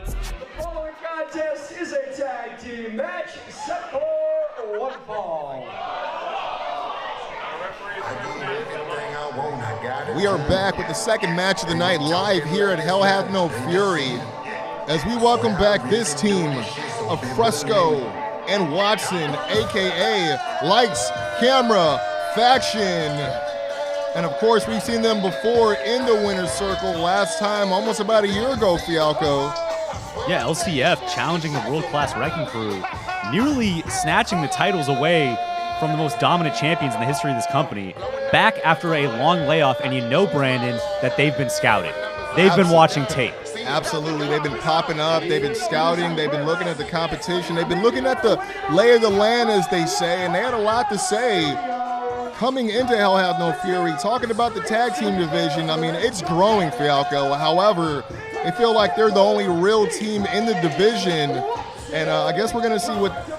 The following contest is a tag team match set for one fall. We are back with the second match of the night live here at Hell Hath No Fury as we welcome back this team of Fresco and Watson, aka Lights, Camera, Faction. And of course, we've seen them before in the winner's circle last time, almost about a year ago, Fialco. Yeah, LCF challenging the world-class Wrecking Crew, nearly snatching the titles away from the most dominant champions in the history of this company, back after a long layoff, and you know, Brandon, that they've been scouting. They've been watching tape. Absolutely. They've been popping up. They've been scouting. They've been looking at the competition. They've been looking at the lay of the land, as they say, and they had a lot to say coming into Hell Hath No Fury, talking about the tag team division. I mean, it's growing, Fialco. However, they feel like they're the only real team in the division. And I guess we're going to see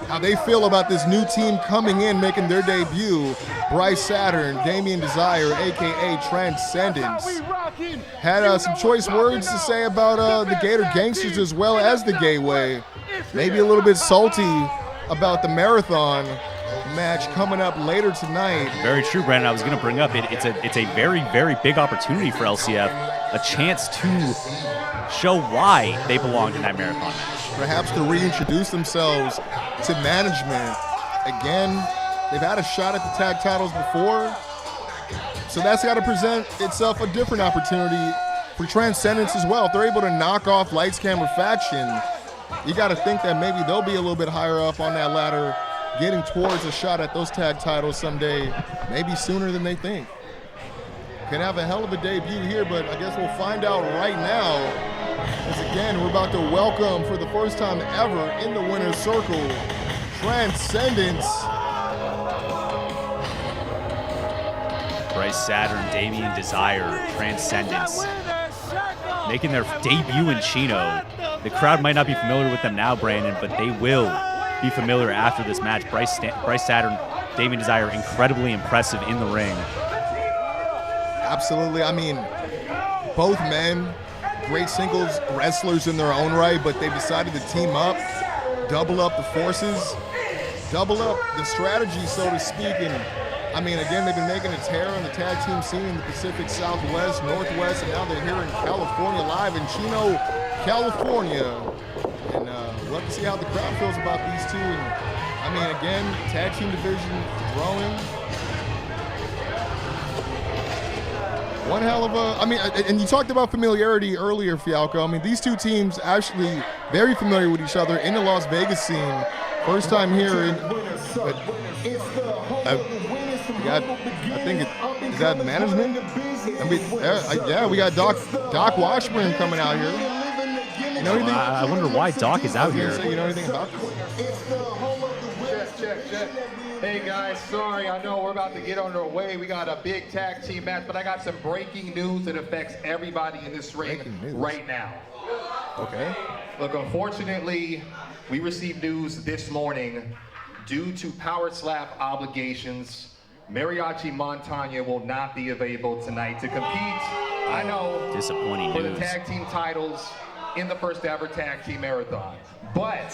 how they feel about this new team coming in, making their debut. Bryce Saturn, Damian Desire, a.k.a. Transcendence, had some choice words to say about the Gator Gangsters as well as the Gateway. Maybe a little bit salty about the marathon match coming up later tonight. Very true, Brandon. I was going to bring up it's a very, very big opportunity for LCF, a chance to show why they belonged in that marathon match. Perhaps to reintroduce themselves to management. Again, they've had a shot at the tag titles before, so that's got to present itself a different opportunity for Transcendence as well. If they're able to knock off Lights, Camera, Faction, you got to think that maybe they'll be a little bit higher up on that ladder, getting towards a shot at those tag titles someday, maybe sooner than they think. Could have a hell of a debut here, but I guess we'll find out right now. As again, we're about to welcome for the first time ever in the winner's circle, Transcendence. Bryce Saturn, Damian Desire, Transcendence, making their debut in Chino. The crowd might not be familiar with them now, Brandon, but they will be familiar after this match. Bryce Saturn, Damian Desire, incredibly impressive in the ring. Absolutely. I mean, both men, great singles wrestlers in their own right, but they've decided to team up, double up the forces, double up the strategy, so to speak. And I mean, again, they've been making a tear on the tag team scene in the Pacific Southwest, Northwest, and now they're here in California, live in Chino, California. And we'll have to see how the crowd feels about these two. And I mean, again, tag team division growing. One hell of a, I mean, and you talked about familiarity earlier, Fialco. I mean, these two teams actually very familiar with each other in the Las Vegas scene. First time here in, is that management? I mean, yeah, we got Doc Washburn coming out here. You know anything? I wonder why Doc is out here. You know anything about this? Check. Hey guys, sorry, I know we're about to get underway. We got a big tag team match, but I got some breaking news that affects everybody in this ring right now. Okay. Look, unfortunately, we received news this morning. Due to Power Slap obligations, Mariachi Montaña will not be available tonight to compete. I know, disappointing for news. The tag team titles in the first ever tag team marathon. But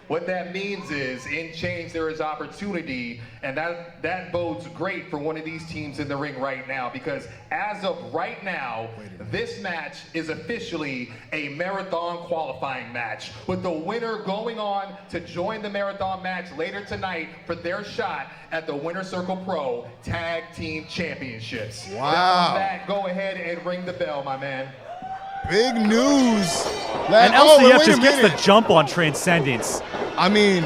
what that means is, in change there is opportunity, and that bodes great for one of these teams in the ring right now, because as of right now, this match is officially a marathon qualifying match, with the winner going on to join the marathon match later tonight for their shot at the Winner Circle Pro Tag Team Championships. Wow. That, go ahead and ring the bell, my man. Big news. And LCF just gets the jump on Transcendence. I mean,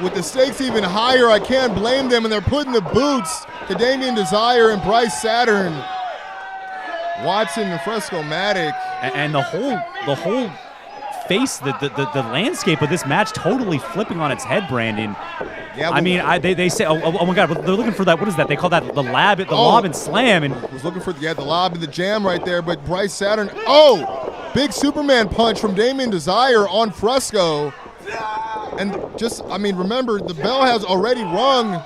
with the stakes even higher, I can't blame them, and they're putting the boots to Damian Desire and Bryce Saturn. Watson and Fresco-matic. And the whole face, the landscape of this match totally flipping on its head, Brandon. Yeah, I mean, they say, oh my God, they're looking for that. What is that? They call that the lob and slam. And was looking for the lob and the jam right there, but Bryce Saturn. Big Superman punch from Damian Desire on Fresco. And just, I mean, remember, the bell has already rung,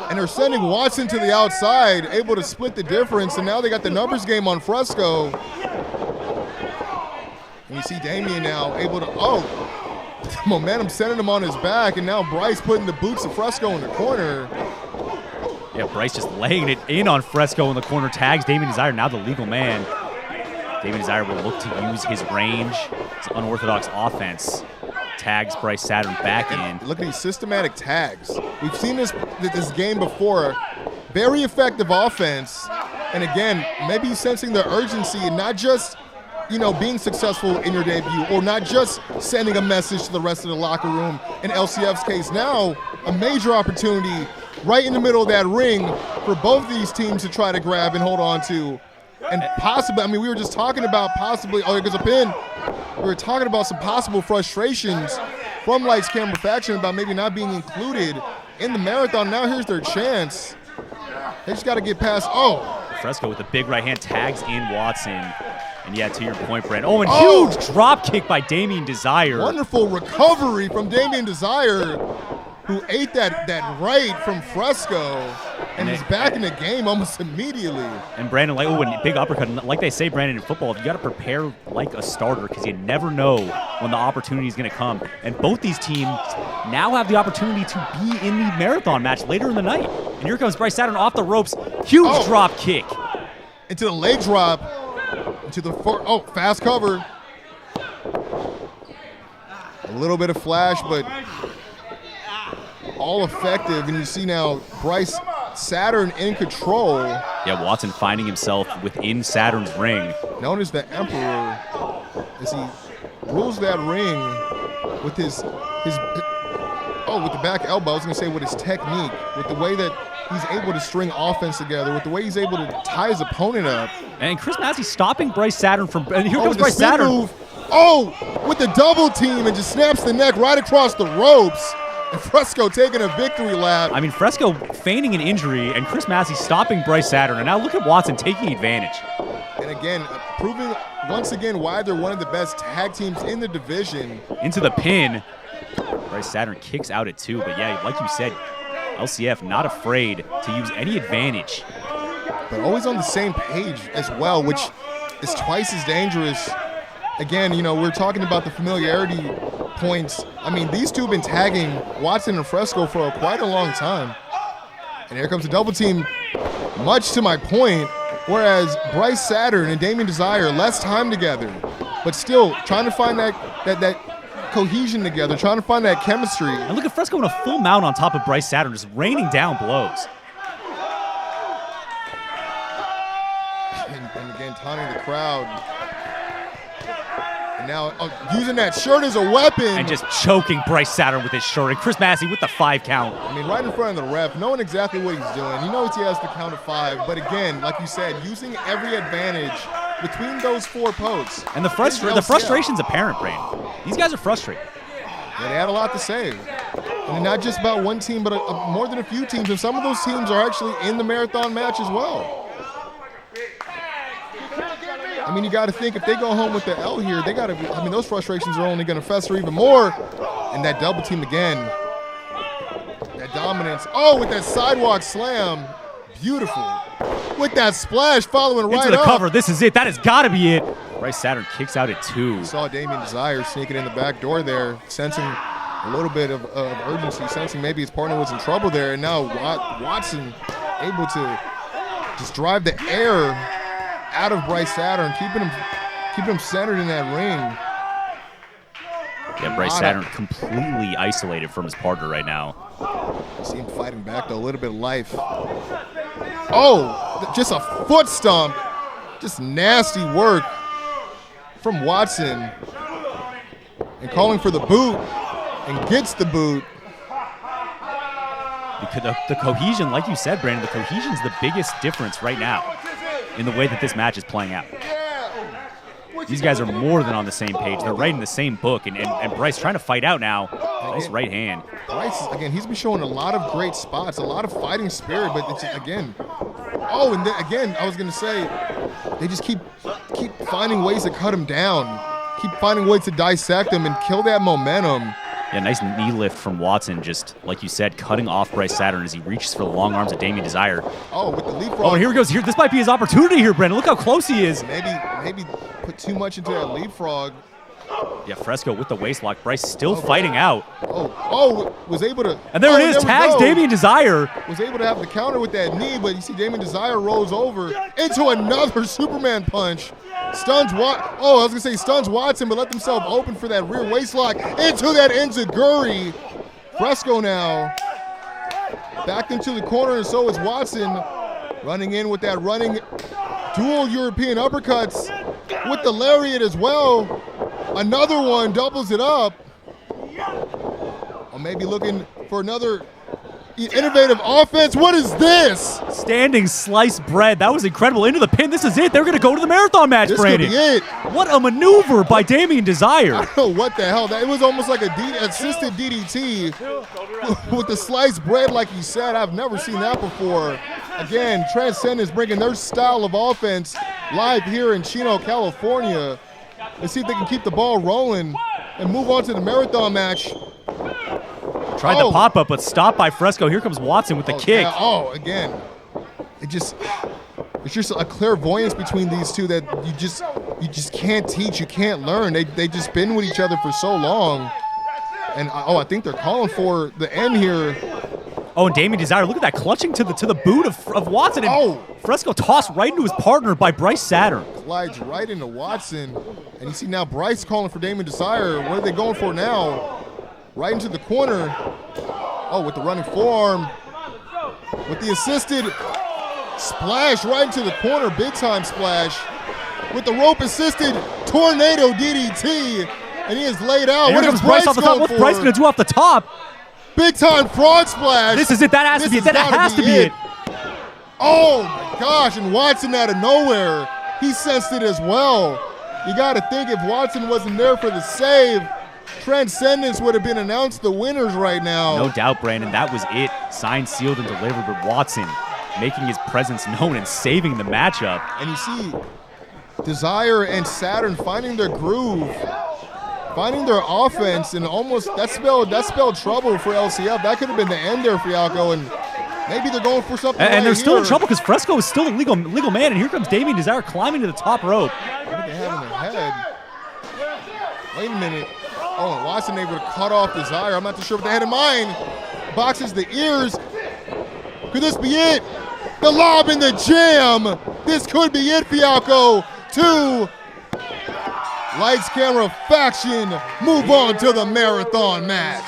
and they're sending Watson to the outside, able to split the difference, and now they got the numbers game on Fresco. And you see Damian now able to, momentum sending him on his back, and now Bryce putting the boots of Fresco in the corner. Yeah, Bryce just laying it in on Fresco in the corner, tags Damian Desire, now the legal man. Damian Desire will look to use his range, his unorthodox offense. Tags Bryce Saturn back in. Look at these systematic tags. We've seen this game before. Very effective offense. And again, maybe sensing the urgency and not just, being successful in your debut or not just sending a message to the rest of the locker room. In LCF's case now, a major opportunity right in the middle of that ring for both these teams to try to grab and hold on to. And possibly, we were just talking about possibly, there goes a pin. We were talking about some possible frustrations from Lights Camera Faction about maybe not being included in the marathon. Now here's their chance. They just got to get past, Fresco with the big right hand tags in Watson. And yeah, to your point, Brent. Huge drop kick by Damian Desire. Wonderful recovery from Damian Desire, who ate that right from Fresco, and is back in the game almost immediately. And Brandon, and big uppercut. Like they say, Brandon, in football, you got to prepare like a starter because you never know when the opportunity is going to come. And both these teams now have the opportunity to be in the marathon match later in the night. And here comes Bryce Saturn off the ropes. Huge drop kick. Into the leg drop. Into the fast cover. A little bit of flash, but all effective. And you see now Bryce Saturn in control. Yeah, Watson finding himself within Saturn's ring. Known as the Emperor, as he rules that ring with his with the back elbow. I was going to say with his technique, with the way that he's able to string offense together, with the way he's able to tie his opponent up. And Chris Massey stopping Bryce Saturn from, and here comes Bryce Saturn. Move. With the double team and just snaps the neck right across the ropes. And Fresco taking a victory lap. Fresco feigning an injury and Chris Massey stopping Bryce Saturn. And now look at Watson taking advantage. And again, proving once again why they're one of the best tag teams in the division. Into the pin. Bryce Saturn kicks out at 2. But yeah, like you said, LCF not afraid to use any advantage. But always on the same page as well, which is twice as dangerous. Again, we're talking about the familiarity points. These two have been tagging Watson and Fresco for quite a long time. And here comes a double team, much to my point, whereas Bryce Saturn and Damian Desire, less time together, but still trying to find that cohesion together, trying to find that chemistry. And look at Fresco in a full mount on top of Bryce Saturn, just raining down blows. And again, taunting the crowd. And now using that shirt as a weapon. And just choking Bryce Saturn with his shirt. And Chris Massey with the 5 count. Right in front of the ref, knowing exactly what he's doing. He knows he has to count to 5. But again, like you said, using every advantage between those 4 posts. And the frustration's apparent, Brandon. These guys are frustrated. Yeah, they had a lot to say. And not just about one team, but more than a few teams. And some of those teams are actually in the marathon match as well. You got to think if they go home with the L here, they got to be, those frustrations are only going to fester even more. And that double team again. That dominance. With that sidewalk slam. Beautiful. With that splash following right up. Into the cover. This is it. That has got to be it. Bryce Saturn kicks out at 2. You saw Damian Desire sneaking in the back door there, sensing a little bit of urgency, sensing maybe his partner was in trouble there. And now Watson able to just drive the air out of Bryce Saturn, keeping him centered in that ring. Yeah, Bryce Saturn completely isolated from his partner right now. You see him fighting back, though, a little bit of life. Just a foot stomp. Just nasty work from Watson. And calling for the boot, and gets the boot. Because the cohesion, like you said, Brandon, the cohesion's the biggest difference right now in the way that this match is playing out. These guys are more than on the same page. They're writing the same book, and Bryce trying to fight out now. Nice right hand. Bryce, again, he's been showing a lot of great spots, a lot of fighting spirit, but it's, again, and then, again, I was going to say, they just keep finding ways to cut him down, keep finding ways to dissect him and kill that momentum. Yeah, nice knee lift from Watson, just like you said, cutting off Bryce Saturn as he reaches for the long arms of Damian Desire. With the leapfrog. And here he goes. Here, this might be his opportunity here, Brendan. Look how close he is. Maybe put too much into that leapfrog. Yeah, Fresco with the waist lock. Bryce still fighting out. Was able to. And there it is, tags Damian Desire. Was able to have the counter with that knee, but you see Damian Desire rolls over into another Superman punch. Stuns stuns Watson, but let themselves open for that rear waist lock into that enziguri. Fresco now backed into the corner, and so is Watson. Running in with that running dual European uppercuts with the lariat as well. Another one doubles it up. Or maybe looking for another innovative offense. What is this? Standing sliced bread. That was incredible. Into the pin. This is it. They're going to go to the marathon match, Brandon. This could be it. What a maneuver by Damian Desire. I don't know what the hell. It was almost like a assisted DDT with the sliced bread, like you said. I've never seen that before. Again, Transcendence bringing their style of offense live here in Chino, California. Let's see if they can keep the ball rolling and move on to the marathon match. Tried the pop-up, but stopped by Fresco. Here comes Watson with the kick. Yeah. Again. It's just a clairvoyance between these two that you just can't teach, you can't learn. They just been with each other for so long. And I think they're calling for the end here. Oh, and Damian Desire, look at that, clutching to the boot of Watson. And Fresco tossed right into his partner by Bryce Saturn. Glides right into Watson. And you see now Bryce calling for Damian Desire. What are they going for now? Right into the corner. With the running forearm. With the assisted splash right into the corner, big time splash. With the rope assisted tornado DDT. And he is laid out. What is Bryce off the top? What's Bryce going to do off the top? Big time frog splash. This is it. That has to be it. That has to be it. Oh my gosh. And Watson out of nowhere. He sensed it as well. You got to think if Watson wasn't there for the save, Transcendence would have been announced the winners right now. No doubt, Brandon. That was it. Signed, sealed, and delivered. But Watson making his presence known and saving the matchup. And you see Desire and Saturn finding their groove, finding their offense, and almost that spelled trouble for LCF. That could have been the end there for Yalco, and maybe they're going for something. And they're still in trouble because Fresco is still a legal man, and here comes Damian Desire climbing to the top rope. What do they have in their head? Wait a minute. And Watson able to cut off Desire. I'm not too sure what they had in mind. Boxes the ears. Could this be it? The lob and the jam. This could be it, Fialco. 2. Lights, camera, faction. Move on to the marathon match.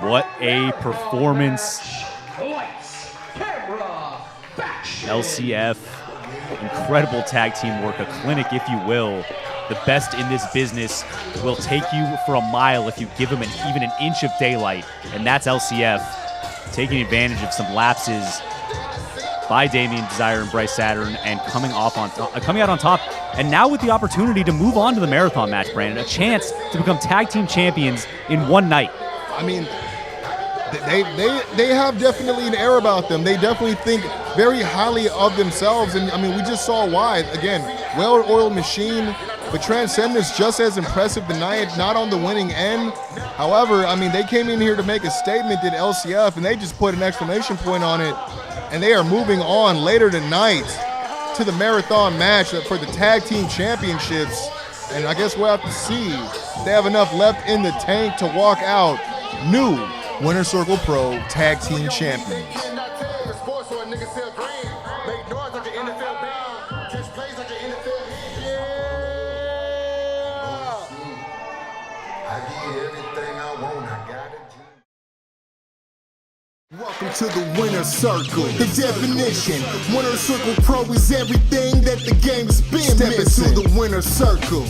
What a performance. LCF, incredible tag team work, a clinic, if you will. The best in this business will take you for a mile if you give them even an inch of daylight, and that's LCF taking advantage of some lapses by Damian Desire and Bryce Saturn and coming out on top, and now with the opportunity to move on to the marathon match, Brandon, a chance to become tag team champions in one night. I mean, they have definitely an air about them. They definitely think very highly of themselves, and I mean, we just saw why. Again, well-oiled machine, but Transcendence just as impressive tonight, not on the winning end. However, I mean, they came in here to make a statement at LCF, and they just put an exclamation point on it, and they are moving on later tonight to the marathon match for the tag team championships. And I guess we'll have to see if they have enough left in the tank to walk out new Winner Circle Pro Tag Team Champions. Welcome to the Winner Circle. The definition, Winner Circle Pro is everything that the game's been missing. Step into the Winner Circle.